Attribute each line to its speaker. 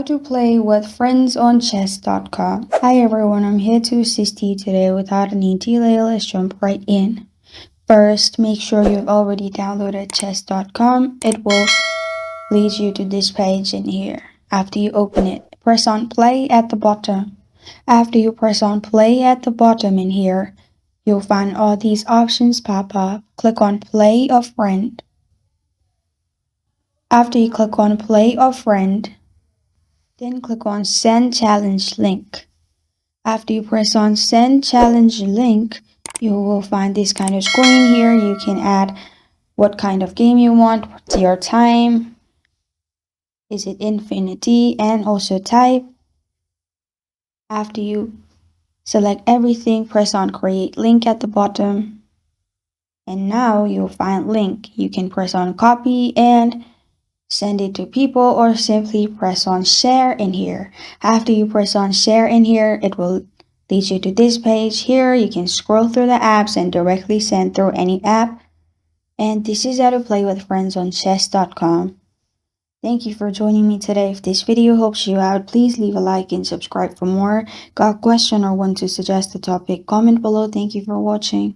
Speaker 1: How to play with friends on chess.com. Hi everyone, I'm here to assist you today. Without any delay, let's jump right in. First, make sure you've already downloaded chess.com. It will lead you to this page in here. After you open it, press on play at the bottom. After you press on play at the bottom in here, you'll find all these options pop up. Click on play a friend. After you click on play a friend, then click on Send Challenge Link. After you press on Send Challenge Link, you will find this kind of screen here. You can add what kind of game you want, what's your time, is it infinity, and also type. After you select everything, press on Create Link at the bottom. And now you'll find link. You can press on Copy and send it to people, or simply press on share in here. After you press on share in here, it will lead you to this page. Here you can scroll through the apps and directly send through any app. And this is how to play with friends on chess.com. Thank you for joining me today. If this video helps you out, please leave a like and subscribe for more. Got a question or want to suggest a topic? Comment below. Thank you for watching.